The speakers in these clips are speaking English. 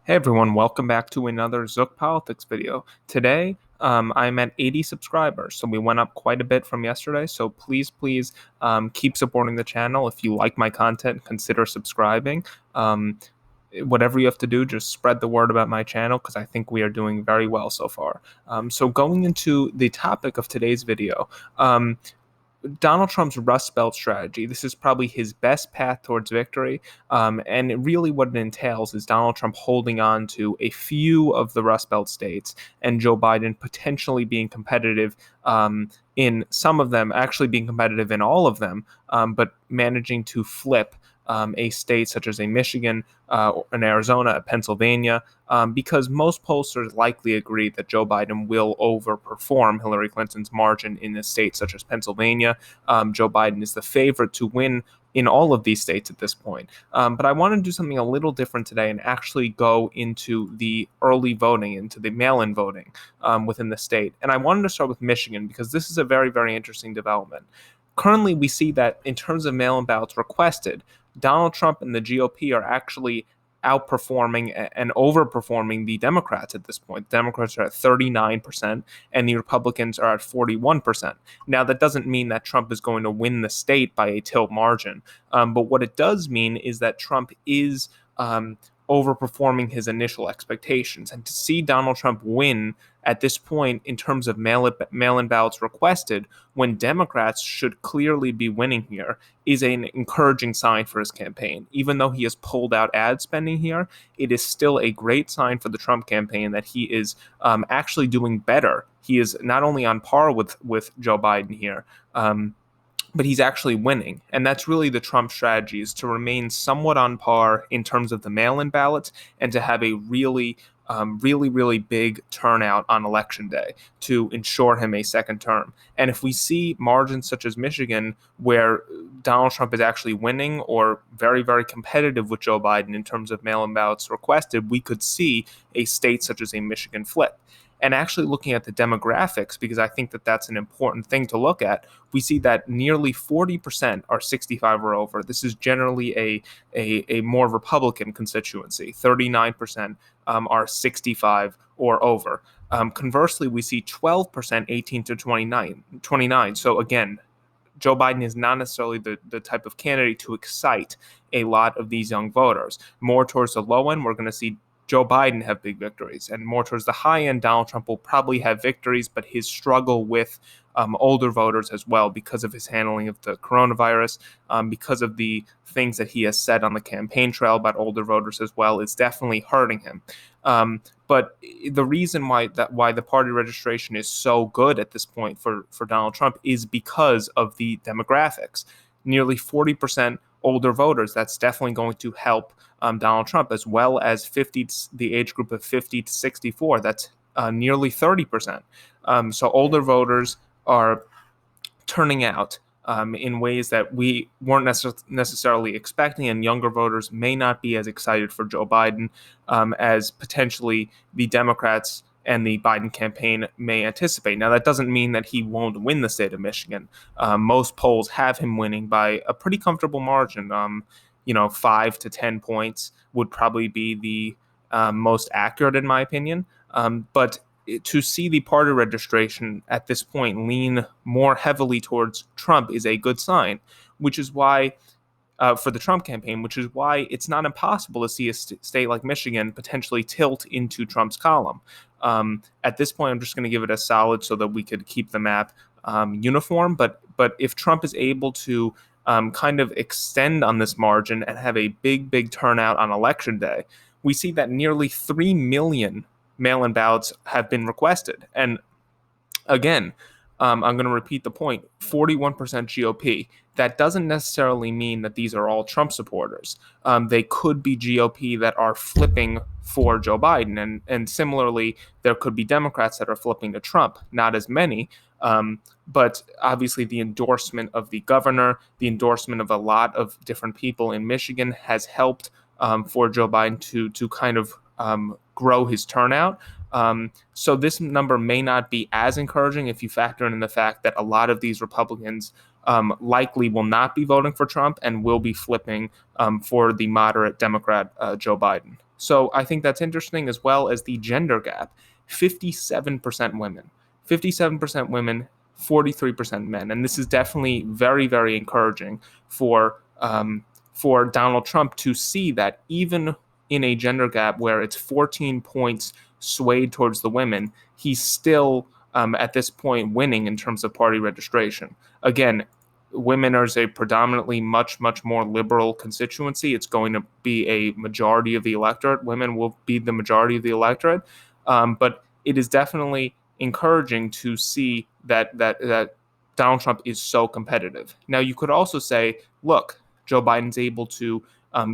Hey everyone, welcome back to another Zook Politics video. Today, I'm at 80 subscribers, so we went up quite a bit from yesterday. So please, keep supporting the channel. If you like my content, consider subscribing. Um, Whatever you have to do, just spread the word about my channel because I think we are doing very well so far. So going into the topic of today's video, Donald Trump's Rust Belt strategy. This is probably his best path towards victory. And really, what it entails is Donald Trump holding on to a few of the Rust Belt states and Joe Biden potentially being competitive in some of them, actually being competitive in all of them, but managing to flip a state such as a Michigan, an Arizona, a Pennsylvania, because most pollsters likely agree that Joe Biden will overperform Hillary Clinton's margin in a state such as Pennsylvania. Joe Biden is the favorite to win in all of these states at this point. But I want to do something a little different today and actually go into the early voting, into the mail-in voting within the state. And I wanted to start with Michigan because this is a very interesting development. Currently, we see that in terms of mail-in ballots requested, Donald Trump and the GOP are actually outperforming and overperforming the Democrats at this point. The Democrats are at 39% and the Republicans are at 41%. Now, that doesn't mean that Trump is going to win the state by a tilt margin. But what it does mean is that Trump is overperforming his initial expectations. And to see Donald Trump win at this point in terms of mail-in ballots requested, when Democrats should clearly be winning here, is an encouraging sign for his campaign. Even though he has pulled out ad spending here, it is still a great sign for the Trump campaign that he is actually doing better. He is not only on par with Joe Biden here, but he's actually winning. And that's really the Trump strategy, is to remain somewhat on par in terms of the mail-in ballots and to have a really big turnout on election day to ensure him a second term. And if we see margins such as Michigan, where Donald Trump is actually winning or very competitive with Joe Biden in terms of mail-in ballots requested, we could see a state such as a Michigan flip. And actually looking at the demographics, because I think that that's an important thing to look at, we see that nearly 40% are 65 or over. This is generally a more Republican constituency. 39% are 65 or over. Conversely, we see 12% 18 to 29. So again, Joe Biden is not necessarily the type of candidate to excite a lot of these young voters. More towards the low end, we're going to see Joe Biden have big victories, and more towards the high end, Donald Trump will probably have victories, but his struggle with older voters as well, because of his handling of the coronavirus, because of the things that he has said on the campaign trail about older voters as well, is definitely hurting him. But the reason why the party registration is so good at this point for Donald Trump is because of the demographics. Nearly 40% older voters. That's definitely going to help Donald Trump, as well as the age group of 50 to 64. That's nearly 30%. So older voters are turning out in ways that we weren't necessarily expecting, and younger voters may not be as excited for Joe Biden as potentially the Democrats and the Biden campaign may anticipate. Now, that doesn't mean that he won't win the state of Michigan. Most polls have him winning by a pretty comfortable margin. 5 to 10 points would probably be the most accurate, in my opinion. But to see the party registration at this point lean more heavily towards Trump is a good sign, which is why, for the Trump campaign, which is why it's not impossible to see a state like Michigan potentially tilt into Trump's column. At this point, I'm just going to give it a solid so that we could keep the map uniform. But if Trump is able to kind of extend on this margin and have a big turnout on election day, we see that nearly 3 million mail-in ballots have been requested. And again, I'm going to repeat the point, 41% GOP. That doesn't necessarily mean that these are all Trump supporters. They could be GOP that are flipping for Joe Biden. And similarly, there could be Democrats that are flipping to Trump. Not as many. But obviously, the endorsement of the governor, the endorsement of a lot of different people in Michigan has helped for Joe Biden to kind of grow his turnout. So this number may not be as encouraging if you factor in the fact that a lot of these Republicans likely will not be voting for Trump and will be flipping for the moderate Democrat Joe Biden. So I think that's interesting, as well as the gender gap. 57% women, 57% women, 43% men. And this is definitely very, very encouraging for Donald Trump to see that even in a gender gap where it's 14 points swayed towards the women, he's still at this point winning in terms of party registration. Again, women are a predominantly much, much more liberal constituency. It's going to be a majority of the electorate. Women will be the majority of the electorate. But it is definitely encouraging to see that Donald Trump is so competitive. Now, you could also say, look, Joe Biden's able to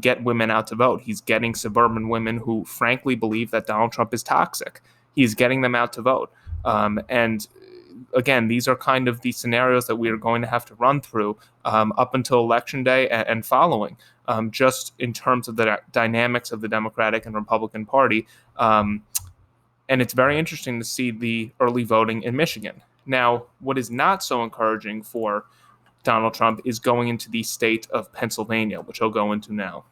get women out to vote. He's getting suburban women who frankly believe that Donald Trump is toxic. He's getting them out to vote. And again, these are kind of the scenarios that we are going to have to run through up until Election Day and following, just in terms of the dynamics of the Democratic and Republican Party. And it's very interesting to see the early voting in Michigan. Now, what is not so encouraging for Donald Trump is going into the state of Pennsylvania, which I'll go into now.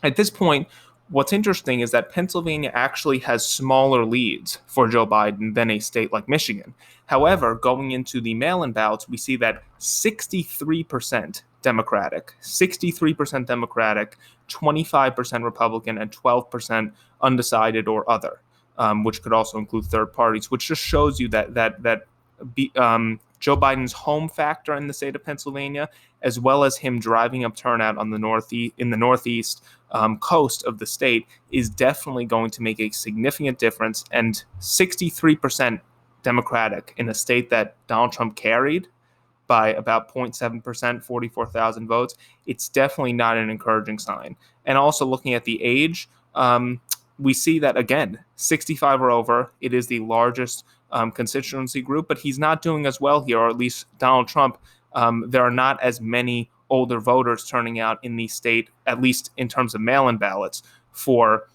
At this point, what's interesting is that Pennsylvania actually has smaller leads for Joe Biden than a state like Michigan. However, going into the mail-in ballots, we see that 63% Democratic, 63% Democratic, 25% Republican, and 12% undecided or other, which could also include third parties, which just shows you that Joe Biden's home factor in the state of Pennsylvania, as well as him driving up turnout on the northeast coast of the state, is definitely going to make a significant difference. And 63% Democratic in a state that Donald Trump carried by about 0.7%, 44,000 votes, it's definitely not an encouraging sign. And also looking at the age, we see that, again, 65 or over, it is the largest constituency group, but he's not doing as well here, or at least Donald Trump. There are not as many older voters turning out in the state, at least in terms of mail-in ballots for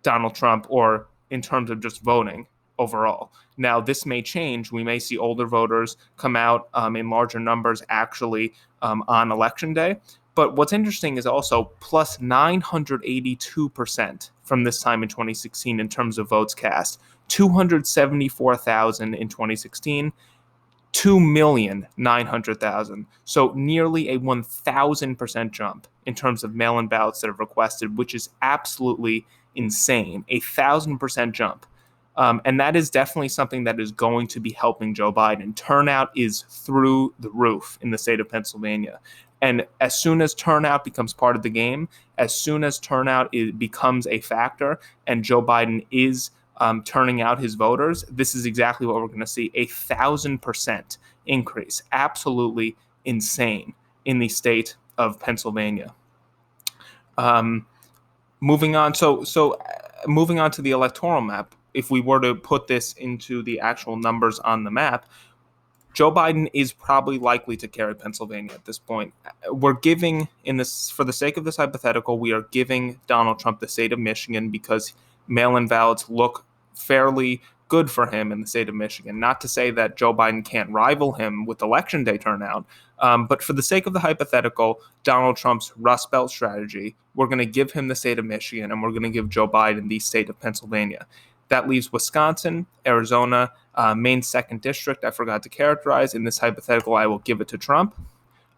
Donald Trump, or in terms of just voting overall. Now, this may change. We may see older voters come out in larger numbers actually on Election Day. But what's interesting is also plus 982% from this time in 2016 in terms of votes cast. 274,000 in 2016, 2,900,000. So nearly a 1,000% jump in terms of mail-in ballots that are requested, which is absolutely insane. 1,000% jump. And that is definitely something that is going to be helping Joe Biden. Turnout is through the roof in the state of Pennsylvania. And as soon as turnout becomes part of the game, as soon as turnout becomes a factor, and Joe Biden is turning out his voters, this is exactly what we're going to see: 1,000% increase. Absolutely insane in the state of Pennsylvania. Moving on, moving on to the electoral map. If we were to put this into the actual numbers on the map, Joe Biden is probably likely to carry Pennsylvania at this point. We're giving, for the sake of this hypothetical, we are giving Donald Trump the state of Michigan because mail-in ballots look fairly good for him in the state of Michigan. Not to say that Joe Biden can't rival him with Election Day turnout, but for the sake of the hypothetical, Donald Trump's Rust Belt strategy, we're going to give him the state of Michigan, and we're going to give Joe Biden the state of Pennsylvania. That leaves Wisconsin, Arizona, Maine's 2nd District. I forgot to characterize. In this hypothetical, I will give it to Trump.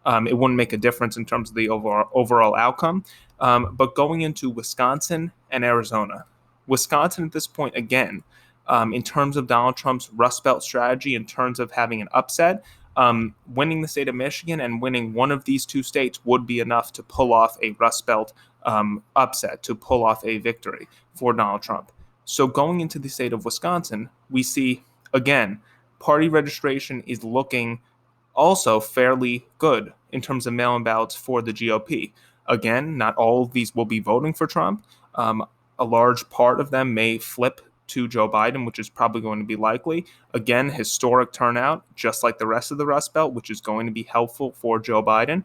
It wouldn't make a difference in terms of the overall outcome. But going into Wisconsin and Arizona, Wisconsin at this point, again, in terms of Donald Trump's Rust Belt strategy, in terms of having an upset, winning the state of Michigan and winning one of these two states would be enough to pull off a Rust Belt upset, to pull off a victory for Donald Trump. So going into the state of Wisconsin, we see, again, party registration is looking also fairly good in terms of mail-in ballots for the GOP. Again, not all of these will be voting for Trump. A large part of them may flip to Joe Biden, which is probably going to be likely. Again, historic turnout, just like the rest of the Rust Belt, which is going to be helpful for Joe Biden.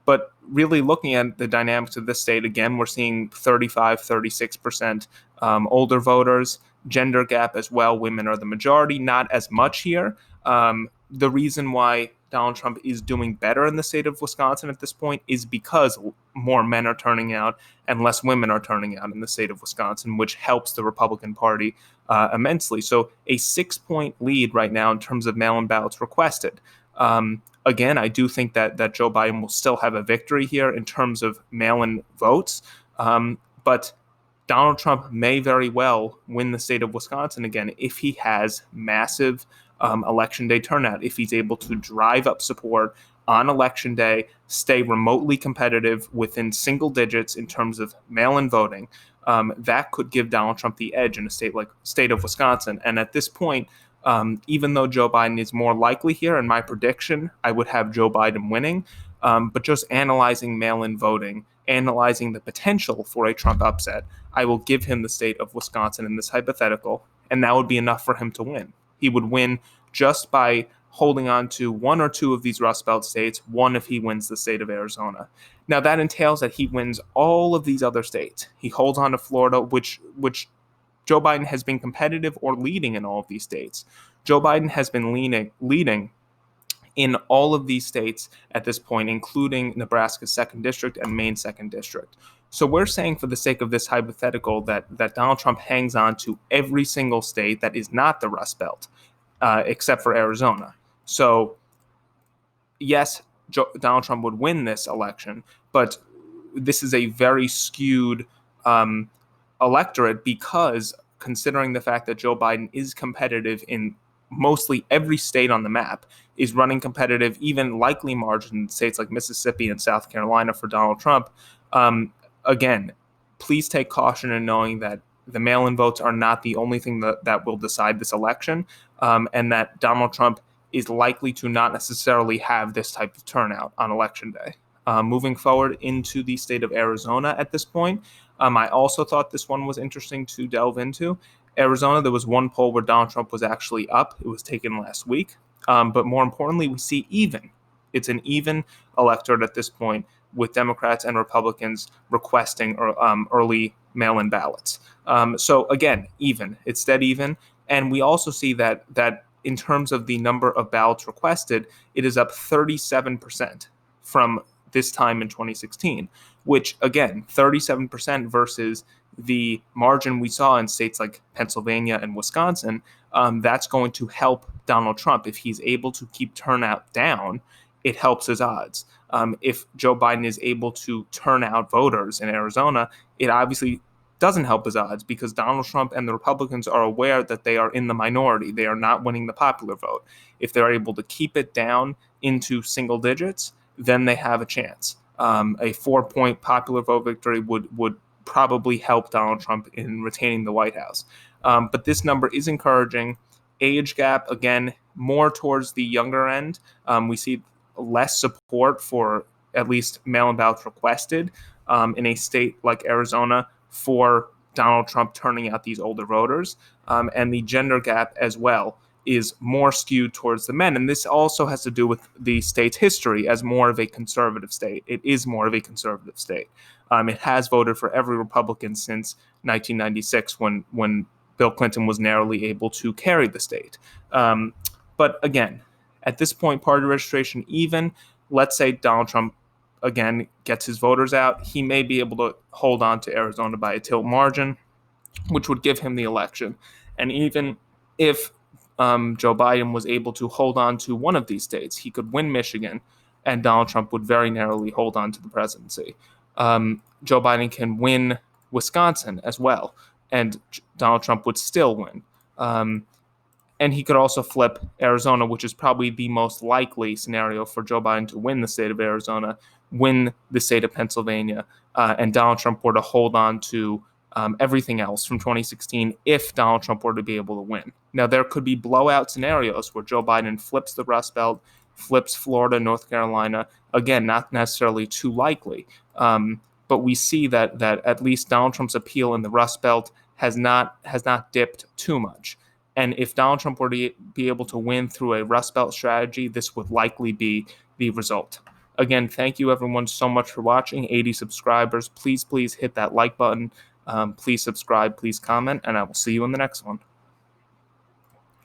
But really looking at the dynamics of this state, again, we're seeing 35, 36% older voters, gender gap as well. Women are the majority, not as much here. The reason why Donald Trump is doing better in the state of Wisconsin at this point is because more men are turning out and less women are turning out in the state of Wisconsin, which helps the Republican Party immensely. So a 6-point lead right now in terms of mail-in ballots requested. Again, I do think that Joe Biden will still have a victory here in terms of mail-in votes, but Donald Trump may very well win the state of Wisconsin again if he has massive election day turnout, if he's able to drive up support on election day, stay remotely competitive within single digits in terms of mail-in voting. That could give Donald Trump the edge in a state like state of Wisconsin. And at this point, even though Joe Biden is more likely here, in my prediction, I would have Joe Biden winning. But just analyzing mail-in voting, analyzing the potential for a Trump upset, I will give him the state of Wisconsin in this hypothetical, and that would be enough for him to win. He would win just by holding on to one or two of these Rust Belt states, one if he wins the state of Arizona. Now, that entails that he wins all of these other states. He holds on to Florida, which Joe Biden has been competitive or leading in all of these states. Joe Biden has been leading in all of these states at this point, including Nebraska's 2nd District and Maine's 2nd District. So we're saying, for the sake of this hypothetical, that Donald Trump hangs on to every single state that is not the Rust Belt, except for Arizona. So, yes, Donald Trump would win this election, but this is a very skewed electorate because, considering the fact that Joe Biden is competitive in mostly every state on the map, is running competitive, even likely margin in states like Mississippi and South Carolina for Donald Trump. Again, please take caution in knowing that the mail-in votes are not the only thing that will decide this election, and that Donald Trump is likely to not necessarily have this type of turnout on election day. Moving forward into the state of Arizona at this point, I also thought this one was interesting to delve into. Arizona, there was one poll where Donald Trump was actually up. It was taken last week. But more importantly, we see even. It's an even electorate at this point, with Democrats and Republicans requesting early mail-in ballots. So again, even. It's dead even. And we also see that in terms of the number of ballots requested, it is up 37% from this time in 2016, which, again, 37% versus the margin we saw in states like Pennsylvania and Wisconsin. That's going to help Donald Trump. If he's able to keep turnout down, it helps his odds. If Joe Biden is able to turn out voters in Arizona, it obviously doesn't help his odds, because Donald Trump and the Republicans are aware that they are in the minority. They are not winning the popular vote. If they're able to keep it down into single digits, then they have a chance. A 4-point popular vote victory would probably help Donald Trump in retaining the White House. But this number is encouraging. Age gap, again, more towards the younger end. We see less support for at least mail-in ballots requested in a state like Arizona for Donald Trump turning out these older voters. And the gender gap as well is more skewed towards the men. And this also has to do with the state's history as more of a conservative state. It is more of a conservative state. It has voted for every Republican since 1996, when Bill Clinton was narrowly able to carry the state. But again, at this point, party registration even, let's say Donald Trump, again, gets his voters out, he may be able to hold on to Arizona by a tilt margin, which would give him the election. And even if Joe Biden was able to hold on to one of these states, he could win Michigan, and Donald Trump would very narrowly hold on to the presidency. Joe Biden can win Wisconsin as well, and Donald Trump would still win. And he could also flip Arizona, which is probably the most likely scenario for Joe Biden to win the state of Arizona, win the state of Pennsylvania, and Donald Trump were to hold on to everything else from 2016 if Donald Trump were to be able to win. Now, there could be blowout scenarios where Joe Biden flips the Rust Belt, flips Florida, North Carolina. Again, not necessarily too likely. But we see that at least Donald Trump's appeal in the Rust Belt has not dipped too much. And if Donald Trump were to be able to win through a Rust Belt strategy, this would likely be the result. Again, thank you everyone so much for watching. 80 subscribers. Please hit that like button. Please subscribe. Please comment. And I will see you in the next one.